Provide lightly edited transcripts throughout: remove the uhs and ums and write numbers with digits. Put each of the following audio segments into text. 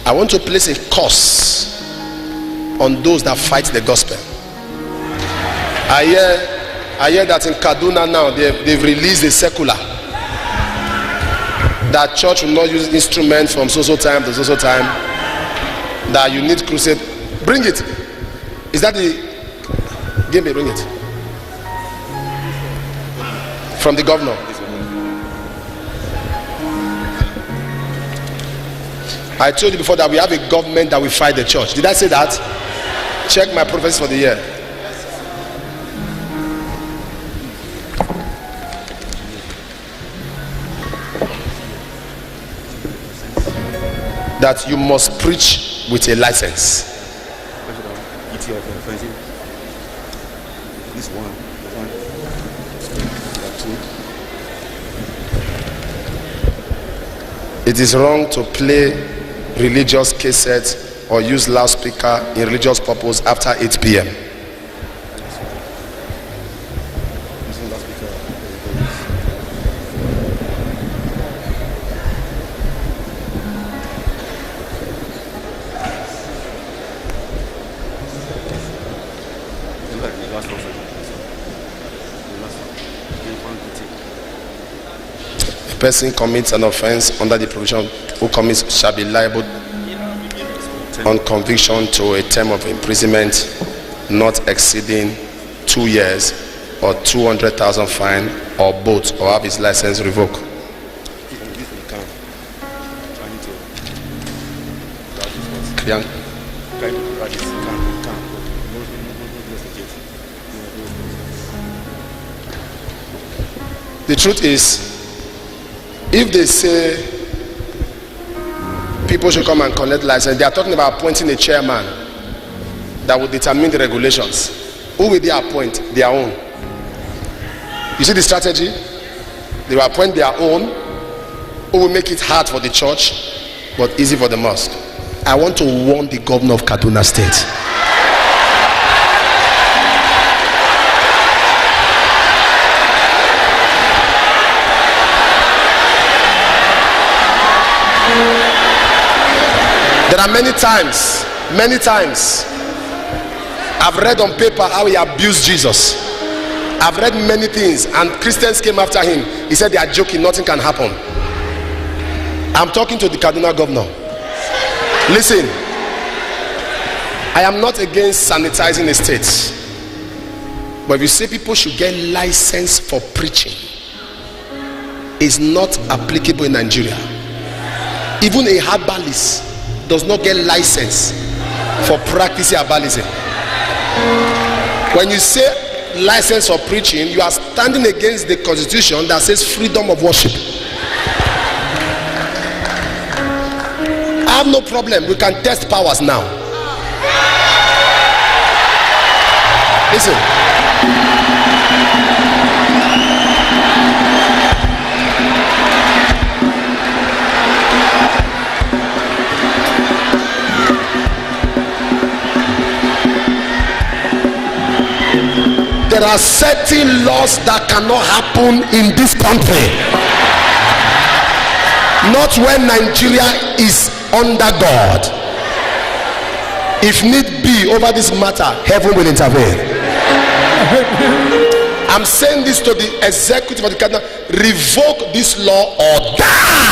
I want to place a curse on those that fight the gospel. I hear that in Kaduna now they've released a circular that church will not use instruments from so time to so time, that you need crusade. Bring it. Is that the give me? Bring it from the governor. I told you before that we have a government that will fight the church. Did I say that? Check my prophecy for the year. That you must preach with a license. This one. It is wrong to play religious cassettes or use loudspeaker in religious purpose after 8 p.m. Person commits an offense under the provision who commits shall be liable on conviction to a term of imprisonment not exceeding 2 years or 200,000 fine, or both, or have his license revoked. The truth is, if they say people should come and collect license, they are talking about appointing a chairman that will determine the regulations. Who will they appoint? Their own. You see the strategy? They will appoint their own, who will make it hard for the church but easy for the mosque. I want to warn the governor of Kaduna State. There are many times I've read on paper how he abused Jesus. I've read many things, and Christians came after him. He said they are joking, nothing can happen. I'm talking to the Kaduna governor. Listen, I am not against sanitizing the state, but if you say people should get license for preaching, it's not applicable in Nigeria. Even a herbalist does not get license for practicing herbalism. When you say license for preaching, you are standing against the constitution that says freedom of worship. I have no problem. We can test powers now. Listen. There are certain laws that cannot happen in this country. Not when Nigeria is under God. If need be, over this matter, heaven will intervene. I'm saying this to the executive of the Kaduna: revoke this law or die.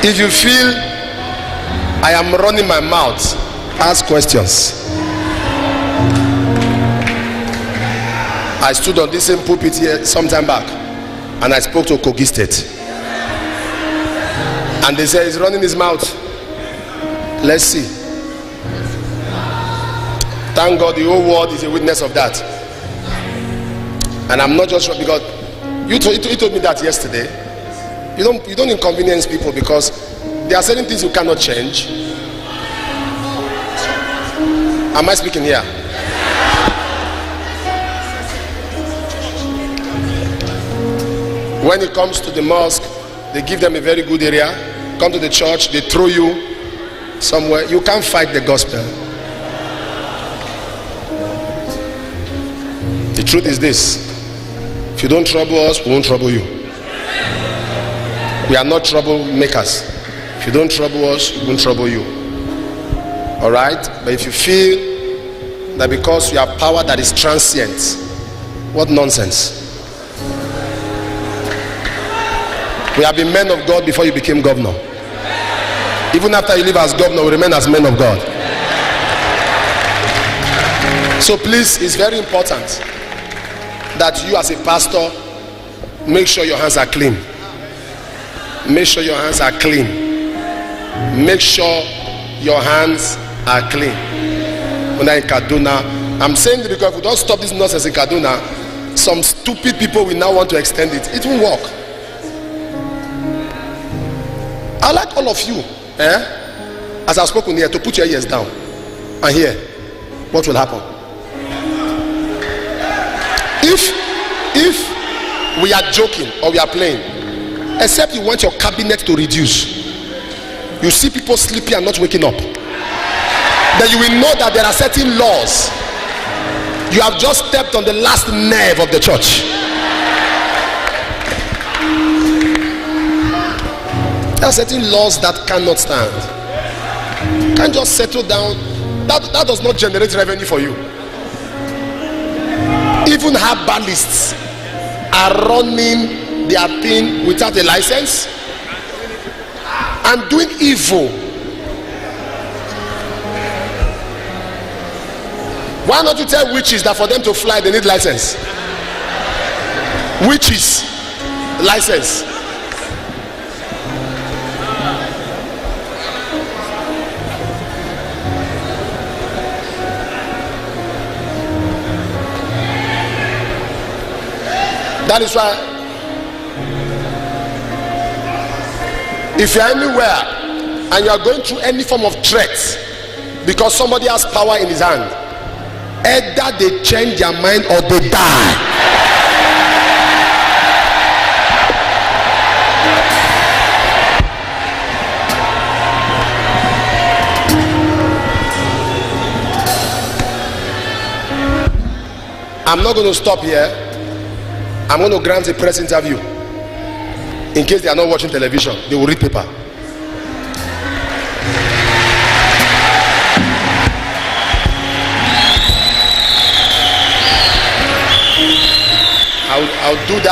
If you feel I am running my mouth, ask questions. I stood on this same pulpit here some time back and I spoke to Kogi State, and they said he's running his mouth. Let's see. Thank God the whole world is a witness of that. And I'm not just sure, because you told me that yesterday. You don't inconvenience people, because there are certain things you cannot change. Am I speaking here? When it comes to the mosque, they give them a very good area. Come to the church, they throw you somewhere. You can't fight the gospel. The truth is this: if you don't trouble us, we won't trouble you. We are not troublemakers. If you don't trouble us, we won't trouble you. Alright? But if you feel that because you have power that is transient, what nonsense. We have been men of God before you became governor. Even after you live as governor, we remain as men of God. So please, it's very important that you as a pastor make sure your hands are clean. Make sure your hands are clean. Make sure your hands are clean. When I'm in Kaduna, I'm saying it because if we don't stop this nonsense in Kaduna, some stupid people will now want to extend it. It won't work. I like all of you, as I've spoken here, to put your ears down and hear what will happen. If we are joking or we are playing, except you want your cabinet to reduce, you see people sleeping and not waking up, then you will know that there are certain laws. You have just stepped on the last nerve of the church. There are certain laws that cannot stand. You can't just settle down. That does not generate revenue for you. Even herbalists are running their thing without a license and doing evil. Why not you tell witches that for them to fly they need license? Witches, license. That is why, if you are anywhere and you are going through any form of threat because somebody has power in his hand, either they change their mind or they die. I'm not going to stop here. I'm going to grant a press interview. In case they are not watching television, they will read paper. I'll do that.